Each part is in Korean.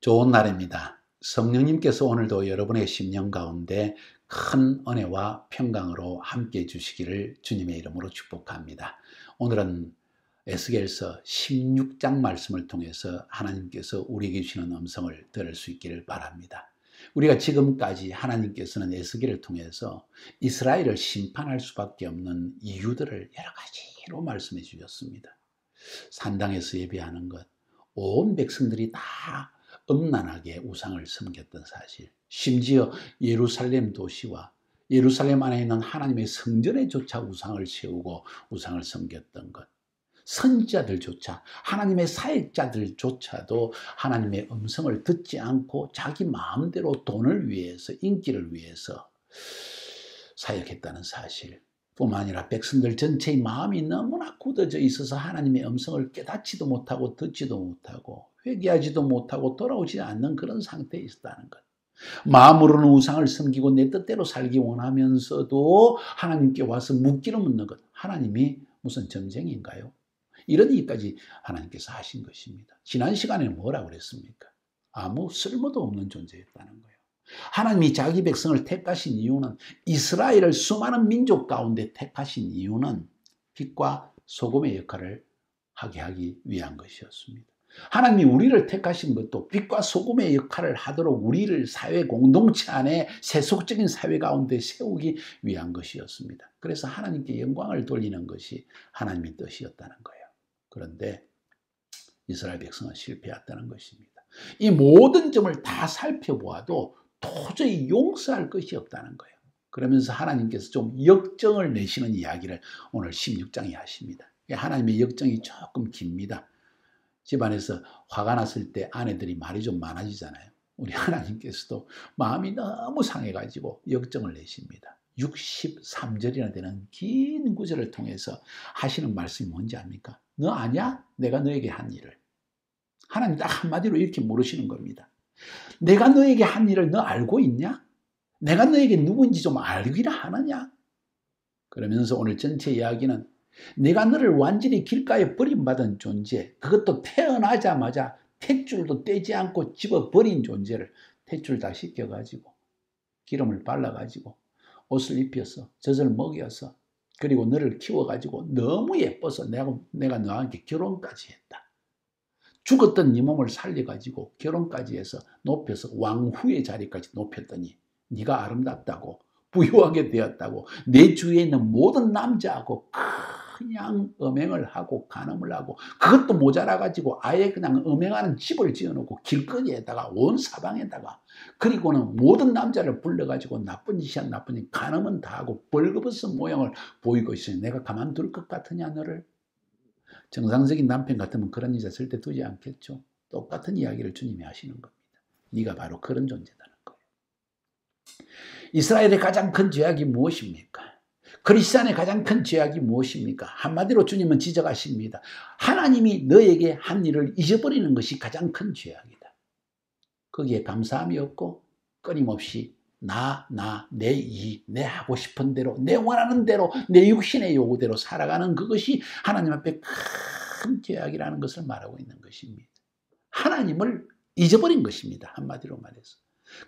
좋은 날입니다. 성령님께서 오늘도 여러분의 심령 가운데 큰 은혜와 평강으로 함께해 주시기를 주님의 이름으로 축복합니다. 오늘은 에스겔서 16장 말씀을 통해서 하나님께서 우리에게 주시는 음성을 들을 수 있기를 바랍니다. 우리가 지금까지 하나님께서는 에스겔을 통해서 이스라엘을 심판할 수밖에 없는 이유들을 여러 가지로 말씀해 주셨습니다. 산당에서 예배하는 것, 온 백성들이 다 음란하게 우상을 섬겼던 사실, 심지어 예루살렘 도시와 예루살렘 안에 있는 하나님의 성전에조차 우상을 세우고 우상을 섬겼던 것, 선지자들조차, 하나님의 사역자들조차도 하나님의 음성을 듣지 않고 자기 마음대로 돈을 위해서, 인기를 위해서 사역했다는 사실, 뿐만 아니라 백성들 전체의 마음이 너무나 굳어져 있어서 하나님의 음성을 깨닫지도 못하고 듣지도 못하고 회개하지도 못하고 돌아오지 않는 그런 상태에 있었다는 것. 마음으로는 우상을 섬기고 내 뜻대로 살기 원하면서도 하나님께 와서 묻기를 묻는 것. 하나님이 무슨 점쟁이인가요? 이런 얘기까지 하나님께서 하신 것입니다. 지난 시간에 뭐라고 그랬습니까? 아무 쓸모도 없는 존재였다는 거예요. 하나님이 자기 백성을 택하신 이유는, 이스라엘을 수많은 민족 가운데 택하신 이유는 빛과 소금의 역할을 하게 하기 위한 것이었습니다. 하나님이 우리를 택하신 것도 빛과 소금의 역할을 하도록 우리를 사회 공동체 안에 세속적인 사회 가운데 세우기 위한 것이었습니다. 그래서 하나님께 영광을 돌리는 것이 하나님의 뜻이었다는 거예요. 그런데 이스라엘 백성은 실패했다는 것입니다. 이 모든 점을 다 살펴보아도 도저히 용서할 것이 없다는 거예요. 그러면서 하나님께서 좀 역정을 내시는 이야기를 오늘 16장에 하십니다. 하나님의 역정이 조금 깁니다. 집안에서 화가 났을 때 아내들이 말이 좀 많아지잖아요. 우리 하나님께서도 마음이 너무 상해가지고 역정을 내십니다. 63절이나 되는 긴 구절을 통해서 하시는 말씀이 뭔지 압니까? 너 아냐? 내가 너에게 한 일을. 하나님 딱 한마디로 이렇게 물으시는 겁니다. 내가 너에게 한 일을 너 알고 있냐? 내가 너에게 누구인지 좀 알기나 하느냐? 그러면서 오늘 전체 이야기는 내가 너를 완전히 길가에 버림받은 존재, 그것도 태어나자마자 탯줄도 떼지 않고 집어버린 존재를 탯줄 다 씻겨가지고 기름을 발라가지고 옷을 입혀서 젖을 먹여서 그리고 너를 키워가지고 너무 예뻐서 내가 너와 함께 결혼까지 했다. 죽었던 네 몸을 살려가지고 결혼까지 해서 높여서 왕후의 자리까지 높였더니 네가 아름답다고 부유하게 되었다고 내 주위에 있는 모든 남자하고 그냥 음행을 하고 간음을 하고 그것도 모자라가지고 아예 그냥 음행하는 집을 지어놓고 길거리에다가 온 사방에다가 그리고는 모든 남자를 불러가지고 나쁜 짓이야 나쁜 짓 간음은 다 하고 벌거벗은 모양을 보이고 있으니 내가 가만둘 것 같으냐 너를? 정상적인 남편 같으면 그런 여자 절대 두지 않겠죠. 똑같은 이야기를 주님이 하시는 겁니다. 네가 바로 그런 존재다는 거예요. 이스라엘의 가장 큰 죄악이 무엇입니까? 그리스도인의 가장 큰 죄악이 무엇입니까? 한마디로 주님은 지적하십니다. 하나님이 너에게 한 일을 잊어버리는 것이 가장 큰 죄악이다. 거기에 감사함이 없고 끊임없이 내 이익, 내 하고 싶은 대로, 내 원하는 대로, 내 육신의 요구대로 살아가는 그것이 하나님 앞에 큰 죄악이라는 것을 말하고 있는 것입니다. 하나님을 잊어버린 것입니다. 한마디로 말해서.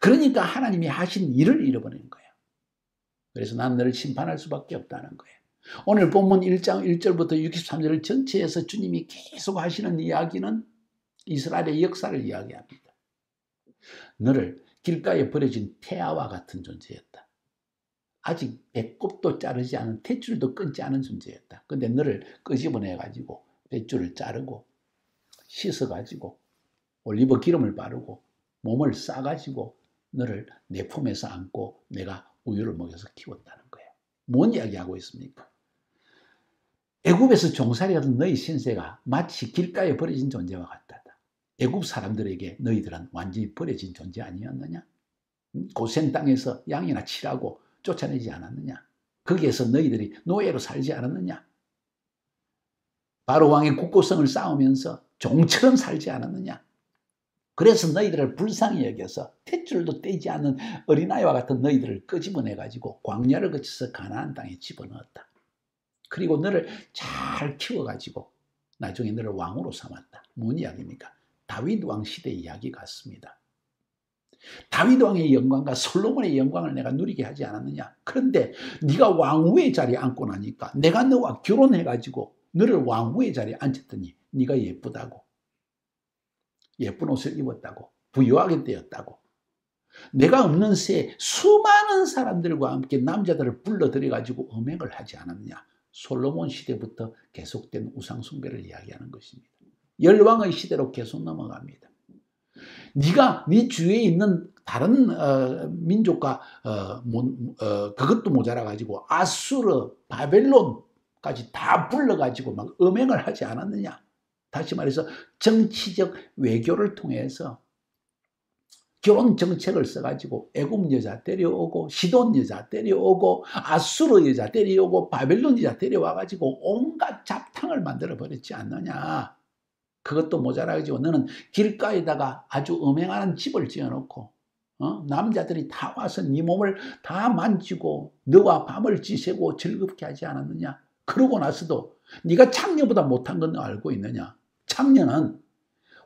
그러니까 하나님이 하신 일을 잃어버리는 거예요. 그래서 난 너를 심판할 수밖에 없다는 거예요. 오늘 본문 1장 1절부터 63절 전체에서 주님이 계속 하시는 이야기는 이스라엘의 역사를 이야기합니다. 너를 길가에 버려진 태아와 같은 존재였다. 아직 배꼽도 자르지 않은 탯줄도 끊지 않은 존재였다. 근데 너를 끄집어내가지고 뱃줄을 자르고 씻어가지고 올리브 기름을 바르고 몸을 싸가지고 너를 내 품에서 안고 내가 우유를 먹여서 키웠다는 거예요. 뭔 이야기하고 있습니까? 애굽에서 종살이하던 너희 신세가 마치 길가에 버려진 존재와 같다. 애굽 사람들에게 너희들은 완전히 버려진 존재 아니었느냐? 고센 땅에서 양이나 치라고 쫓아내지 않았느냐? 거기에서 너희들이 노예로 살지 않았느냐? 바로 왕의 국고성을 쌓으면서 종처럼 살지 않았느냐? 그래서 너희들을 불쌍히 여겨서 탯줄도 떼지 않는 어린아이와 같은 너희들을 끄집어내가지고 광야를 거쳐서 가나안 땅에 집어넣었다. 그리고 너를 잘 키워가지고 나중에 너를 왕으로 삼았다. 뭔 이야기입니까? 다윗 왕 시대 이야기 같습니다. 다윗 왕의 영광과 솔로몬의 영광을 내가 누리게 하지 않았느냐. 그런데 네가 왕후의 자리에 앉고 나니까 내가 너와 결혼해가지고 너를 왕후의 자리에 앉혔더니 네가 예쁘다고, 예쁜 옷을 입었다고, 부유하게 되었다고, 내가 없는 새에 수많은 사람들과 함께 남자들을 불러들여가지고 음행을 하지 않았느냐. 솔로몬 시대부터 계속된 우상숭배를 이야기하는 것입니다. 열왕의 시대로 계속 넘어갑니다. 네가 네 주위에 있는 다른 민족과 그것도 모자라 가지고 아수르, 바벨론까지 다 불러 가지고 막 음행을 하지 않았느냐. 다시 말해서 정치적 외교를 통해서 결혼 정책을 써가지고 애굽 여자 데려오고 시돈 여자 데려오고 아수르 여자 데려오고 바벨론 여자 데려와가지고 온갖 잡탕을 만들어 버렸지 않느냐. 그것도 모자라가지고 너는 길가에다가 아주 음행하는 집을 지어놓고 남자들이 다 와서 네 몸을 다 만지고 너와 밤을 지새고 즐겁게 하지 않았느냐. 그러고 나서도 네가 창녀보다 못한 건 알고 있느냐. 창녀는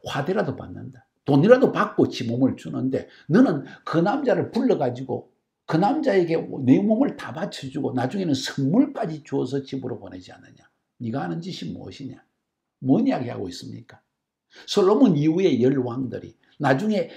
화대라도 받는다. 돈이라도 받고 지 몸을 주는데 너는 그 남자를 불러가지고 그 남자에게 내 몸을 다 바쳐주고 나중에는 선물까지 주어서 집으로 보내지 않느냐. 네가 하는 짓이 무엇이냐. 뭔 이야기하고 있습니까? 솔로몬 이후의 열왕들이 나중에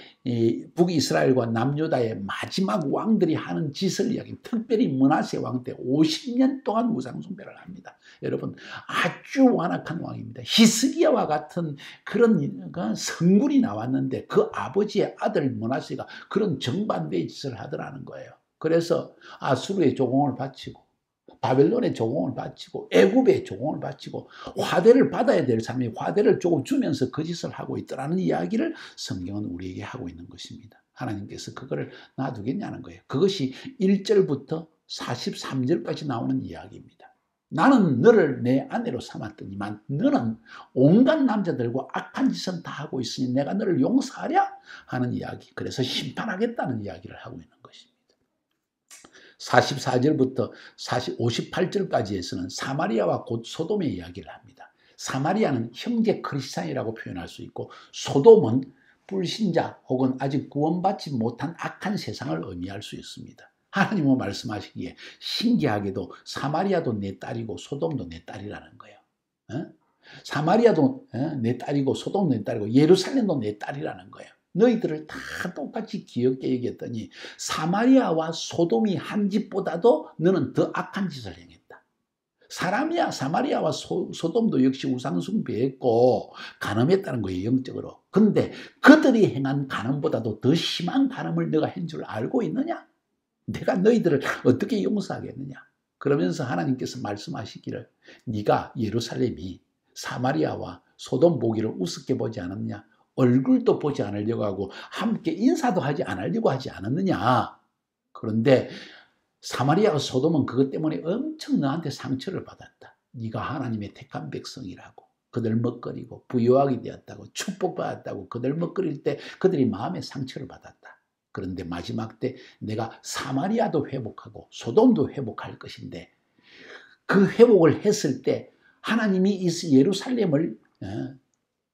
북이스라엘과 남유다의 마지막 왕들이 하는 짓을 이야기합니다. 특별히 므낫세 왕 때 50년 동안 우상숭배를 합니다. 여러분 아주 완악한 왕입니다. 히스기야와 같은 그런 성군이 나왔는데 그 아버지의 아들 므낫세가 그런 정반대의 짓을 하더라는 거예요. 그래서 아수르의 조공을 바치고 바벨론의 조공을 바치고 애굽의 조공을 바치고 화대를 받아야 될 사람이 화대를 조금 주면서 그 짓을 하고 있더라는 이야기를 성경은 우리에게 하고 있는 것입니다. 하나님께서 그거를 놔두겠냐는 거예요. 그것이 1절부터 43절까지 나오는 이야기입니다. 나는 너를 내 아내로 삼았더니만 너는 온갖 남자들과 악한 짓은 다 하고 있으니 내가 너를 용서하랴 하는 이야기. 그래서 심판하겠다는 이야기를 하고 있는 것입니다. 44절부터 58절까지에서는 사마리아와 곧 소돔의 이야기를 합니다. 사마리아는 형제 크리스찬이라고 표현할 수 있고 소돔은 불신자 혹은 아직 구원받지 못한 악한 세상을 의미할 수 있습니다. 하나님은 말씀하시기에 신기하게도 사마리아도 내 딸이고 소돔도 내 딸이라는 거예요. 사마리아도 내 딸이고 소돔도 내 딸이고 예루살렘도 내 딸이라는 거예요. 너희들을 다 똑같이 귀엽게 여겼더니 사마리아와 소돔이 한 집보다도 너는 더 악한 짓을 행했다. 사람이야 사마리아와 소돔도 역시 우상숭배했고 간음했다는 거예요. 영적으로. 근데 그들이 행한 간음보다도 더 심한 간음을 너가 한 줄 알고 있느냐? 내가 너희들을 어떻게 용서하겠느냐? 그러면서 하나님께서 말씀하시기를 네가 예루살렘이 사마리아와 소돔 보기를 우습게 보지 않았느냐? 얼굴도 보지 않으려고 하고 함께 인사도 하지 않으려고 하지 않았느냐. 그런데 사마리아와 소돔은 그것 때문에 엄청 너한테 상처를 받았다. 네가 하나님의 택한 백성이라고 그들 먹거리고 부유하게 되었다고 축복받았다고 그들 먹거릴 때 그들이 마음의 상처를 받았다. 그런데 마지막 때 내가 사마리아도 회복하고 소돔도 회복할 것인데 그 회복을 했을 때 하나님이 예루살렘을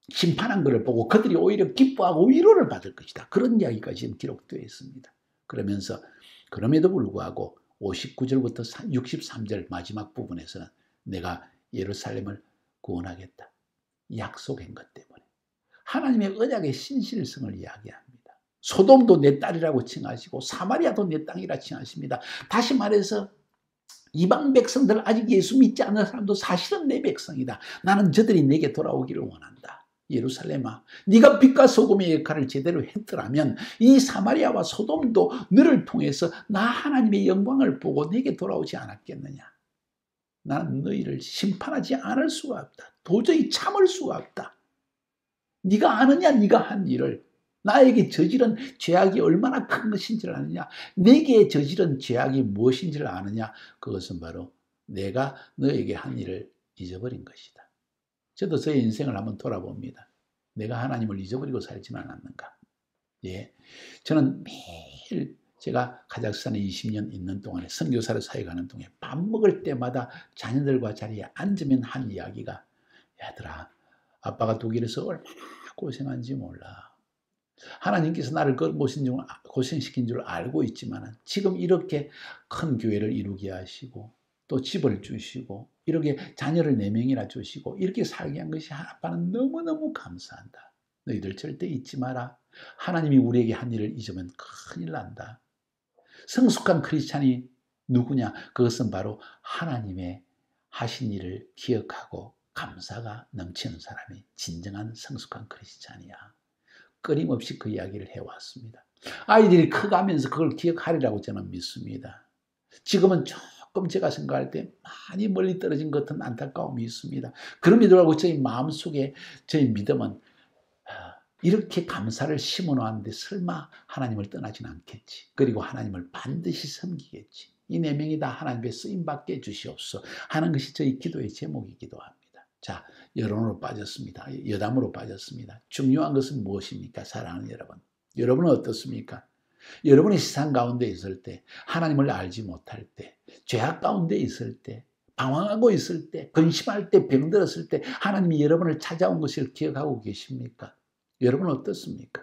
심판한 것을 보고 그들이 오히려 기뻐하고 위로를 받을 것이다. 그런 이야기가 지금 기록되어 있습니다. 그러면서 그럼에도 불구하고 59절부터 63절 마지막 부분에서는 내가 예루살렘을 구원하겠다. 약속한 것 때문에. 하나님의 언약의 신실성을 이야기합니다. 소돔도 내 딸이라고 칭하시고 사마리아도 내 땅이라 칭하십니다. 다시 말해서 이방 백성들 아직 예수 믿지 않는 사람도 사실은 내 백성이다. 나는 저들이 내게 돌아오기를 원한다. 예루살렘아, 네가 빛과 소금의 역할을 제대로 했더라면 이 사마리아와 소돔도 너를 통해서 나 하나님의 영광을 보고 내게 돌아오지 않았겠느냐. 나는 너희를 심판하지 않을 수가 없다. 도저히 참을 수가 없다. 네가 아느냐 네가 한 일을. 나에게 저지른 죄악이 얼마나 큰 것인지를 아느냐. 내게 저지른 죄악이 무엇인지를 아느냐. 그것은 바로 내가 너에게 한 일을 잊어버린 것이다. 저도 저의 인생을 한번 돌아봅니다. 내가 하나님을 잊어버리고 살지는 않았는가. 예, 저는 매일 제가 카자흐스탄에 20년 있는 동안에 선교사로 사역하는 동안에 밥 먹을 때마다 자녀들과 자리에 앉으면 한 이야기가 얘들아 아빠가 독일에서 얼마나 고생한지 몰라. 하나님께서 나를 고생시킨 줄 알고 있지만 지금 이렇게 큰 교회를 이루게 하시고 또 집을 주시고 이렇게 자녀를 4명이나 주시고 이렇게 살게 한 것이 아빠는 너무너무 감사한다. 너희들 절대 잊지 마라. 하나님이 우리에게 한 일을 잊으면 큰일 난다. 성숙한 크리스찬이 누구냐? 그것은 바로 하나님의 하신 일을 기억하고 감사가 넘치는 사람이 진정한 성숙한 크리스찬이야. 끊임없이 그 이야기를 해왔습니다. 아이들이 커가면서 그걸 기억하리라고 저는 믿습니다. 지금은 조금 제가 생각할 때 많이 멀리 떨어진 것 같은 안타까움이 있습니다. 그럼에도 불구하고 저희 마음속에 저희 믿음은 이렇게 감사를 심어놓았는데 설마 하나님을 떠나진 않겠지. 그리고 하나님을 반드시 섬기겠지. 이 4명이 다 하나님의 쓰임받게 해주시옵소서 하는 것이 저희 기도의 제목이기도 합니다. 자, 여론으로 빠졌습니다. 여담으로 빠졌습니다. 중요한 것은 무엇입니까? 사랑하는 여러분. 여러분은 어떻습니까? 여러분이 세상 가운데 있을 때, 하나님을 알지 못할 때, 죄악 가운데 있을 때, 방황하고 있을 때, 근심할 때, 병들었을 때 하나님이 여러분을 찾아온 것을 기억하고 계십니까? 여러분은 어떻습니까?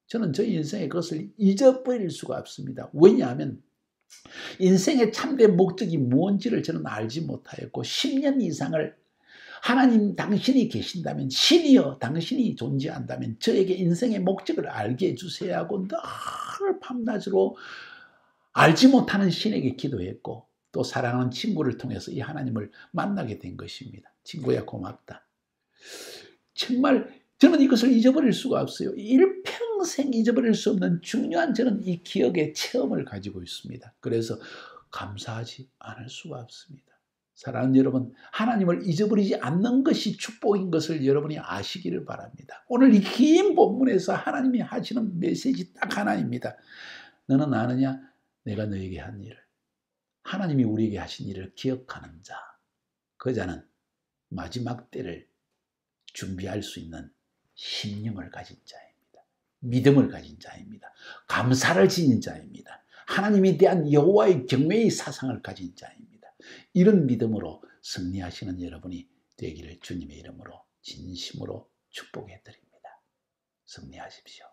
저는 저희 인생에 그것을 잊어버릴 수가 없습니다. 왜냐하면 인생의 참된 목적이 무엇인지를 저는 알지 못하였고 10년 이상을 하나님 당신이 계신다면, 신이여 당신이 존재한다면 저에게 인생의 목적을 알게 해주세요 하고 늘 밤낮으로 알지 못하는 신에게 기도했고 또 사랑하는 친구를 통해서 이 하나님을 만나게 된 것입니다. 친구야 고맙다. 정말 저는 이것을 잊어버릴 수가 없어요. 일평생 잊어버릴 수 없는 중요한 저는 이 기억의 체험을 가지고 있습니다. 그래서 감사하지 않을 수가 없습니다. 사랑하는 여러분, 하나님을 잊어버리지 않는 것이 축복인 것을 여러분이 아시기를 바랍니다. 오늘 이 긴 본문에서 하나님이 하시는 메시지 딱 하나입니다. 너는 아느냐? 내가 너에게 한 일을. 하나님이 우리에게 하신 일을 기억하는 자. 그 자는 마지막 때를 준비할 수 있는 신념을 가진 자입니다. 믿음을 가진 자입니다. 감사를 지닌 자입니다. 하나님에 대한 여호와의 경외의 사상을 가진 자입니다. 이런 믿음으로 승리하시는 여러분이 되기를 주님의 이름으로 진심으로 축복해 드립니다. 승리하십시오.